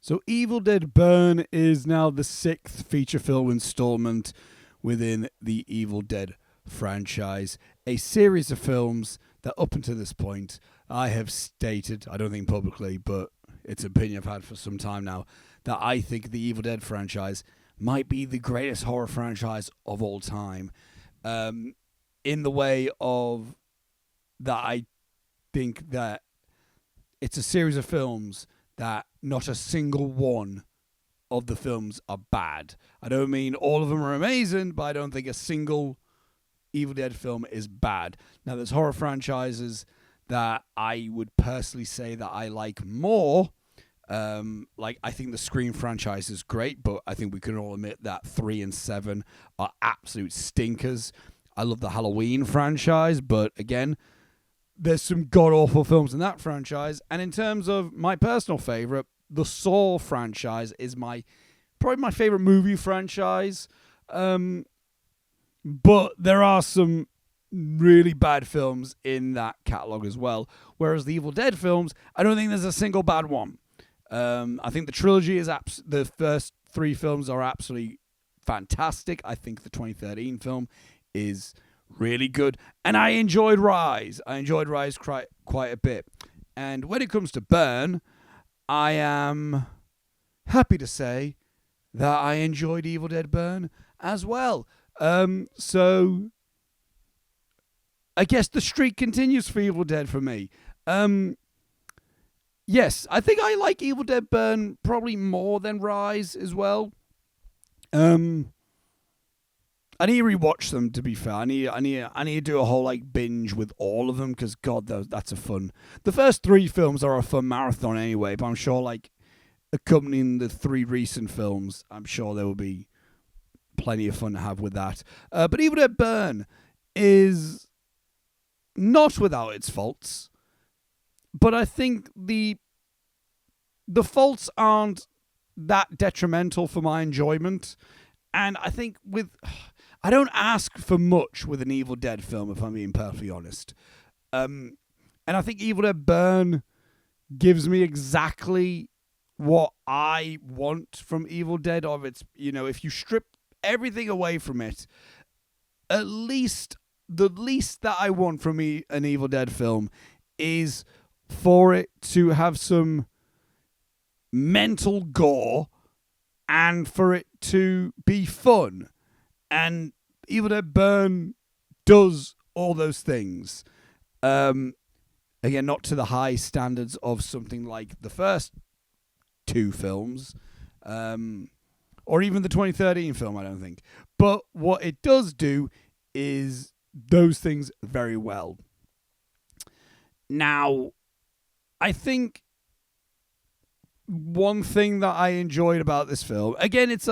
So Evil Dead Burn is now the 6th feature film installment within the Evil Dead franchise. A series of films that up until this point I have stated, I don't think publicly, but it's an opinion I've had for some time now, that I think the Evil Dead franchise might be the greatest horror franchise of all time. In the way of that I think that it's a series of films that not a single one of the films are bad. I don't mean all of them are amazing, but I don't think a single Evil Dead film is bad. Now, there's horror franchises that I would personally say that I like more. Like, I think the Scream franchise is great, but I think we can all admit that 3 and 7 are absolute stinkers. I love the Halloween franchise, but again, there's some god-awful films in that franchise. And in terms of my personal favorite, the Saw franchise is probably my favorite movie franchise. But there are some really bad films in that catalog as well. Whereas the Evil Dead films, I don't think there's a single bad one. I think the trilogy is the first 3 films are absolutely fantastic. I think the 2013 film is really good, and I enjoyed Rise. Quite a bit. And when it comes to Burn, I am happy to say that I enjoyed Evil Dead Burn as well. So I guess the streak continues for Evil Dead for me. Yes, I think I like Evil Dead Burn probably more than Rise as well. I need to rewatch them, to be fair. I need to do a whole binge with all of them, because God, that's a fun. The first 3 films are a fun marathon anyway, but I'm sure accompanying the 3 recent films, I'm sure there will be plenty of fun to have with that. But Evil Dead Burn is not without its faults, but I think the faults aren't that detrimental for my enjoyment. And I think I don't ask for much with an Evil Dead film, if I'm being perfectly honest. And I think Evil Dead Burn gives me exactly what I want from Evil Dead. If you strip everything away from it, at least the least that I want from an Evil Dead film is for it to have some mental gore and for it to be fun. And Evil Dead Burn does all those things. Again, not to the high standards of something like the first 2 films, or even the 2013 film, I don't think. But what it does do is those things very well. Now, I think one thing that I enjoyed about this film, again, it's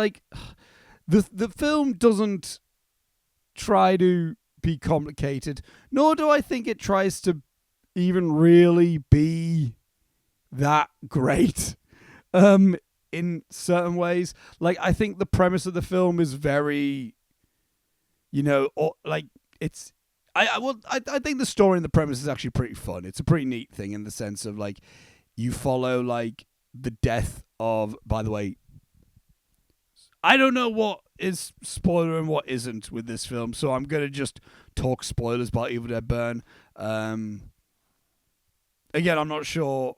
the film doesn't try to be complicated, nor do I think it tries to even really be that great in certain ways. I think the premise of the film is very, it's... I think the story and the premise is actually pretty fun. It's a pretty neat thing in the sense of you follow the death of, by the way, I don't know what is spoiler and what isn't with this film, so I'm going to just talk spoilers about Evil Dead Burn. Again, I'm not sure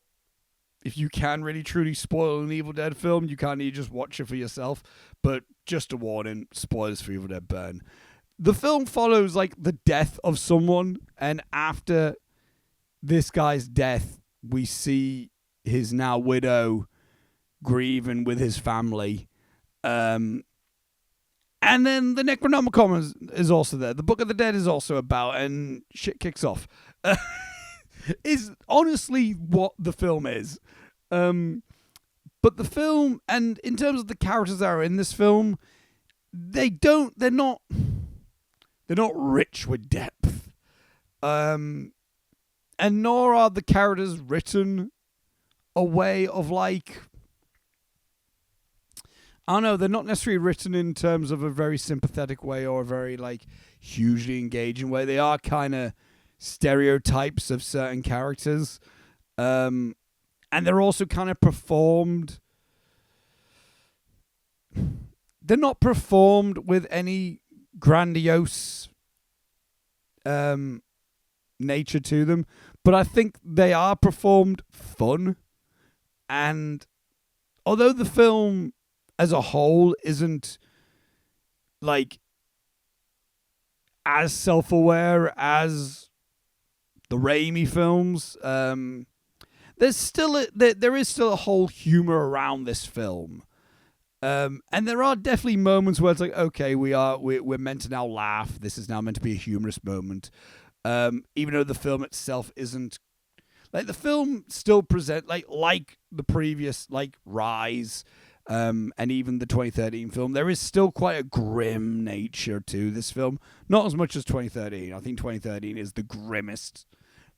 if you can really truly spoil an Evil Dead film. You can't, you just watch it for yourself, but just a warning, spoilers for Evil Dead Burn. The film follows the death of someone, and after this guy's death, we see his now widow grieving with his family. And then the Necronomicon is also there. The Book of the Dead is also about, and shit kicks off. Is honestly what the film is. But the film, and in terms of the characters that are in this film, they're not rich with depth. And nor are the characters written a way of I don't know, they're not necessarily written in terms of a very sympathetic way or a very hugely engaging way. They are kind of stereotypes of certain characters. And they're also kind of performed they're not performed with any grandiose nature to them, but I think they are performed fun. And although the film as a whole isn't like as self-aware as the Raimi films, there is still a whole humor around this film. And there are definitely moments where it's like, okay, we're meant to now laugh. This is now meant to be a humorous moment. Even though the film itself isn't like, the film still present like the previous, like Rise, and even the 2013 film. There is still quite a grim nature to this film. Not as much as 2013. I think 2013 is the grimmest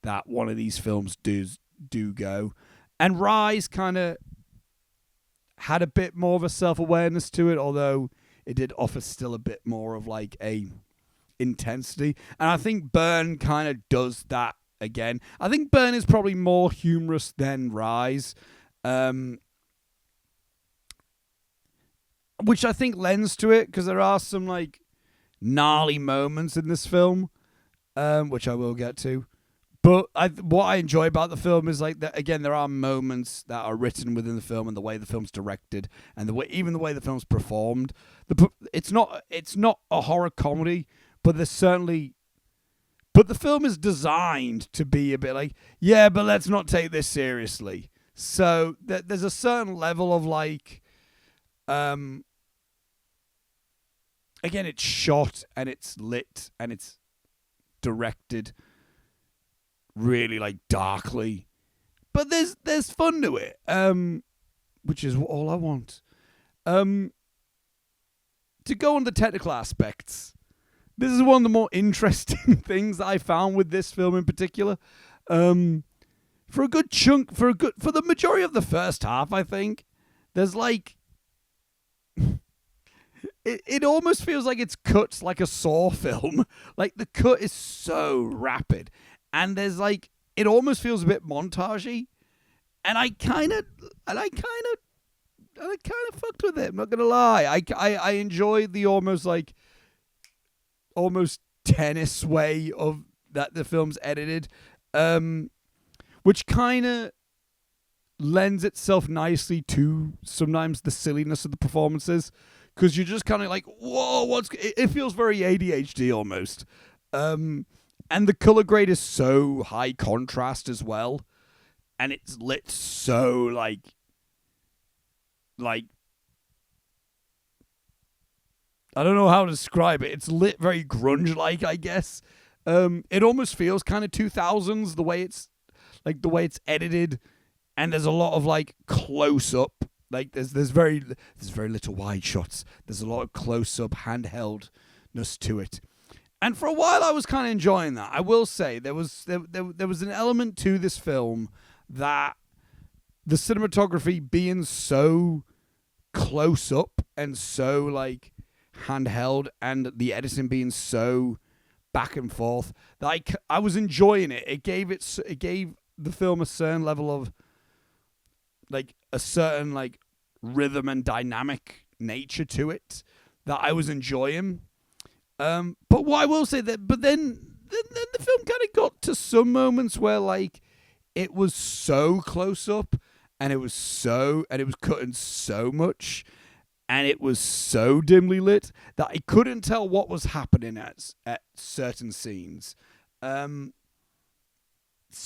that one of these films do go. And Rise kind of had a bit more of a self-awareness to it, although it did offer still a bit more of like a intensity. And I think Burn kind of does that again. I think Burn is probably more humorous than Rise, which I think lends to it, because there are some like gnarly moments in this film, which I will get to. But what I enjoy about the film is like that, again, there are moments that are written within the film and the way the film's directed and even the way the film's performed. It's not a horror comedy, but there's certainly. But the film is designed to be a bit like, yeah, but let's not take this seriously. So there's a certain level of like, again, it's shot and it's lit and it's directed really like darkly, but there's fun to it, which is all I want. To go on the technical aspects, this is one of the more interesting things that I found with this film in particular. For the majority of the first half, I think there's like it almost feels like it's cut like a Saw film. Like the cut is so rapid. And there's like, it almost feels a bit montagey, and I kind of fucked with it. I'm not gonna lie. I enjoyed the almost tennis way of that the film's edited, which kind of lends itself nicely to sometimes the silliness of the performances, because you're just kind of like, whoa, it feels very ADHD almost. And the color grade is so high contrast as well. And it's lit so like I don't know how to describe it. It's lit very grunge-like, I guess. It almost feels kind of 2000s, the way it's edited. And there's a lot of like close up. Like there's very little wide shots. There's a lot of close up handheldness to it. And for a while, I was kind of enjoying that. I will say there was an element to this film that the cinematography being so close up and so like handheld, and the editing being so back and forth, that I was enjoying it. It gave the film a certain level of like a certain like rhythm and dynamic nature to it that I was enjoying. But what I will say but then the film kind of got to some moments where like it was so close up, and it was cutting so much, and it was so dimly lit that I couldn't tell what was happening at certain scenes. Some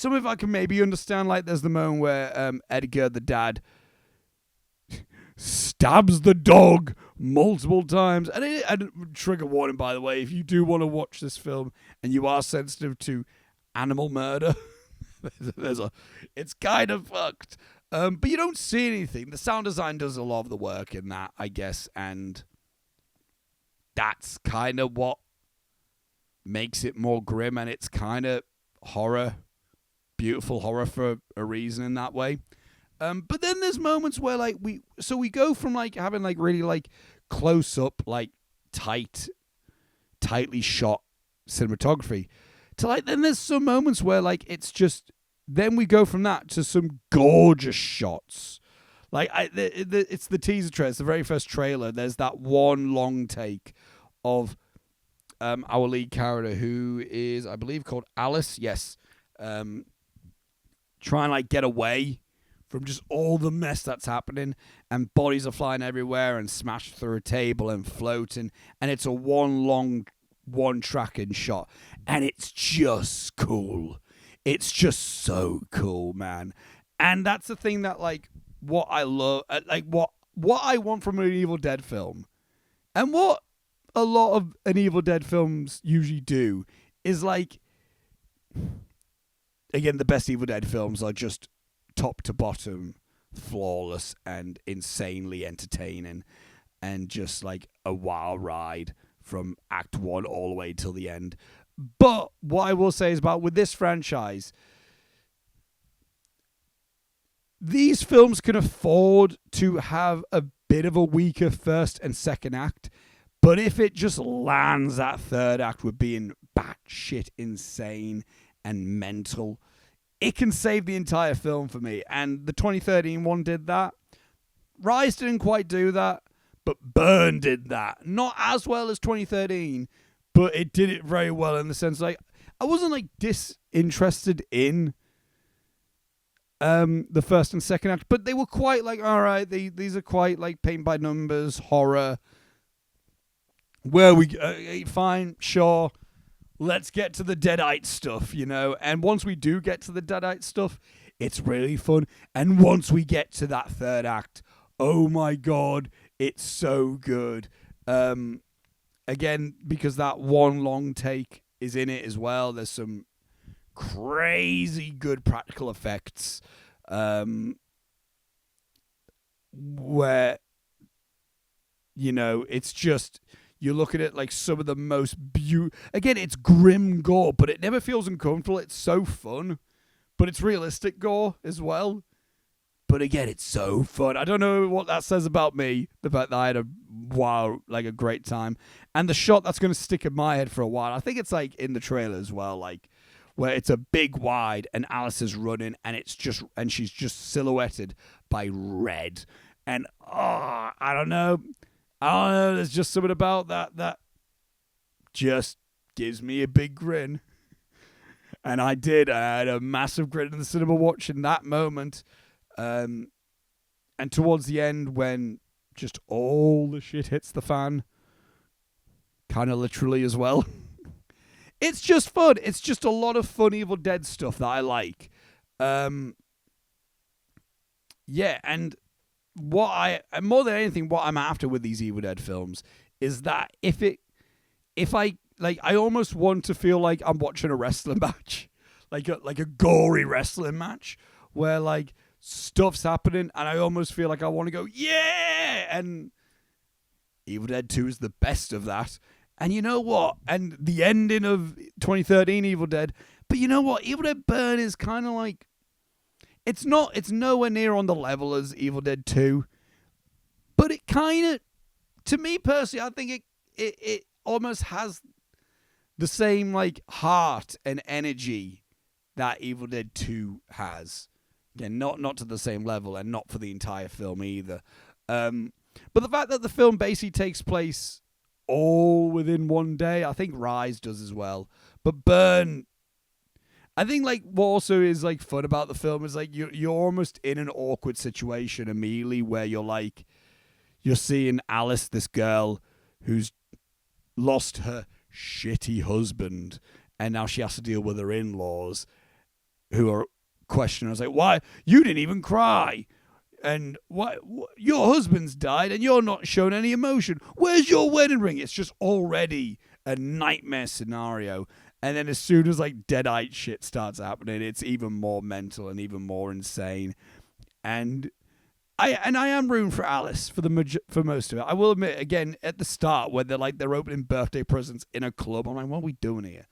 of it I can maybe understand, like there's the moment where Edgar, the dad, stabs the dog multiple times. And trigger warning, by the way, if you do want to watch this film and you are sensitive to animal murder, it's kind of fucked. But you don't see anything. The sound design does a lot of the work in that, I guess, and that's kind of what makes it more grim, and it's kind of horror, beautiful horror for a reason in that way. But then there's moments where like we go from like having like really like close up, like tightly shot cinematography to like, then there's some moments where like it's just, then we go from that to some gorgeous shots. Like it's the teaser trailer. It's the very first trailer. There's that one long take of our lead character, who is, I believe, called Alice. Yes, trying to like get away from just all the mess that's happening, and bodies are flying everywhere and smashed through a table and floating, and it's a one tracking shot, and it's just cool. It's just so cool, man. And that's the thing that like what I love, like what I want from an Evil Dead film, and what a lot of an Evil Dead films usually do is like, again, the best Evil Dead films are just top to bottom flawless and insanely entertaining, and just like a wild ride from act 1 all the way till the end. But what I will say is about with this franchise, these films can afford to have a bit of a weaker first and second act, but if it just lands that third act with being batshit insane and mental, it can save the entire film for me. And the 2013 one did that. Rise didn't quite do that, but Burn did that. Not as well as 2013, but it did it very well in the sense like I wasn't like disinterested in the first and second act, but they were quite like, all right, these are quite like paint by numbers horror. Where we fine, sure, let's get to the Deadite stuff, you know. And once we do get to the Deadite stuff, it's really fun. And once we get to that third act, oh my god, it's so good. Again, because that one long take is in it as well. There's some crazy good practical effects, where, you know, it's just, you look at it like some of the most again, it's grim gore, but it never feels uncomfortable. It's so fun, but it's realistic gore as well. But again, it's so fun. I don't know what that says about me, the fact that I had a great time. And the shot that's going to stick in my head for a while, I think it's like in the trailer as well, like where it's a big wide and Alice is running and she's just silhouetted by red. And I don't know. There's just something about that just gives me a big grin. And I had a massive grin in the cinema watching that moment. And towards the end, when just all the shit hits the fan, kind of literally as well, it's just fun. It's just a lot of fun Evil Dead stuff that I like. Yeah, and more than anything, what I'm after with these Evil Dead films is that I almost want to feel like I'm watching a wrestling match, like a gory wrestling match where like stuff's happening and I almost feel like I want to go, yeah! And Evil Dead 2 is the best of that. And you know what? And the ending of 2013 Evil Dead, but you know what? Evil Dead Burn is kind of like, it's nowhere near on the level as Evil Dead 2, but it kind of, to me personally, I think it almost has the same like heart and energy that Evil Dead 2 has. Again, not to the same level and not for the entire film either. But the fact that the film basically takes place all within one day, I think Rise does as well. But Burn, I think like what also is like fun about the film is like you're almost in an awkward situation immediately where you're seeing Alice, this girl who's lost her shitty husband, and now she has to deal with her in-laws who are questioning us like, why you didn't even cry, and what your husband's died and you're not showing any emotion, where's your wedding ring? It's just already a nightmare scenario. And then as soon as like Deadite shit starts happening, it's even more mental and even more insane. And I am rooting for Alice for most of it. I will admit, again, at the start where they're opening birthday presents in a club, I'm like, what are we doing here?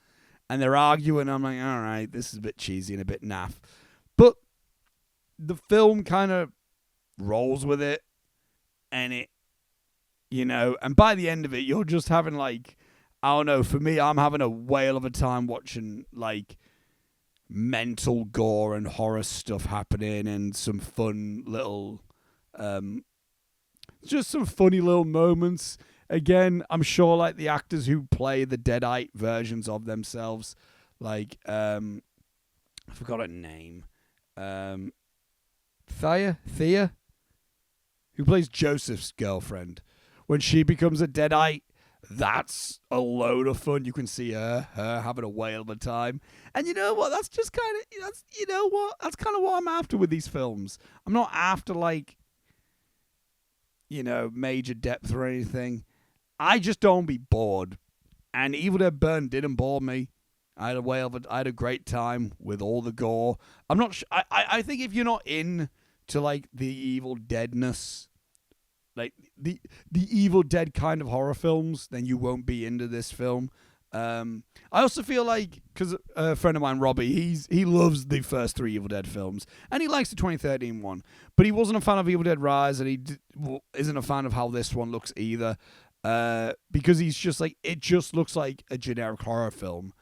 And they're arguing. I'm like, all right, this is a bit cheesy and a bit naff. But the film kind of rolls with it, and it, you know, and by the end of it, you're just having like, I don't know, for me, I'm having a whale of a time watching like mental gore and horror stuff happening and some fun little Um, just some funny little moments. Again, I'm sure like the actors who play the Deadite versions of themselves, like I forgot her name, Thea, who plays Joseph's girlfriend. When she becomes a Deadite, that's a load of fun. You can see her having a whale of a time. And you know what? That's just kind of, that's kind of what I'm after with these films. I'm not after like, major depth or anything. I just don't be bored. And Evil Dead Burn didn't bore me. I had a great time with all the gore. I'm not. I think if you're not in to like the Evil Deadness, like the Evil Dead kind of horror films, then you won't be into this film. I also feel like, because a friend of mine, Robbie, he loves the first 3 Evil Dead films, and he likes the 2013 one, but he wasn't a fan of Evil Dead Rise, and he isn't a fan of how this one looks either, because he's just like, it just looks like a generic horror film.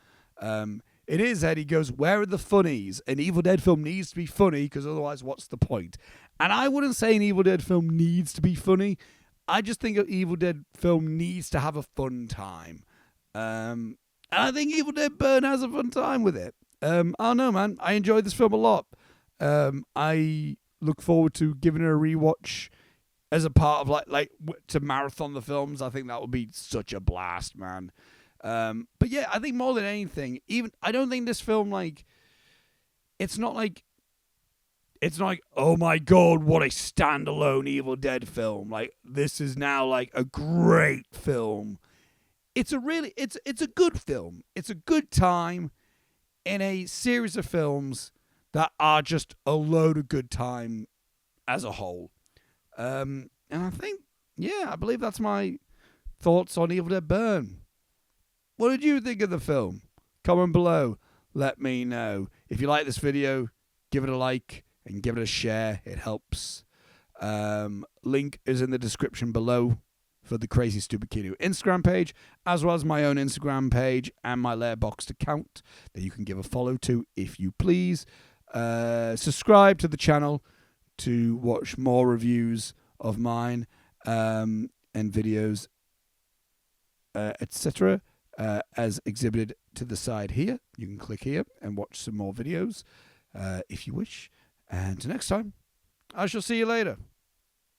In his head, he goes, where are the funnies? An Evil Dead film needs to be funny, because otherwise, what's the point? And I wouldn't say an Evil Dead film needs to be funny. I just think an Evil Dead film needs to have a fun time. And I think Evil Dead Burn has a fun time with it. I don't know, man. I enjoyed this film a lot. I look forward to giving it a rewatch as a part of like to marathon the films. I think that would be such a blast, man. But yeah, I think more than anything, I don't think this film, like, it's not like, oh my god, what a standalone Evil Dead film. Like, this is now like a great film. It's a good film. It's a good time in a series of films that are just a load of good time as a whole. And I think, I believe that's my thoughts on Evil Dead Burn. What did you think of the film? Comment below. Let me know. If you like this video, give it a like and give it a share. It helps. Link is in the description below for the Crazy Stupid Kino Instagram page, as well as my own Instagram page and my Letterboxd account that you can give a follow to if you please. Subscribe to the channel to watch more reviews of mine and videos, etc. As exhibited to the side here. You can click here and watch some more videos if you wish. And next time, I shall see you later.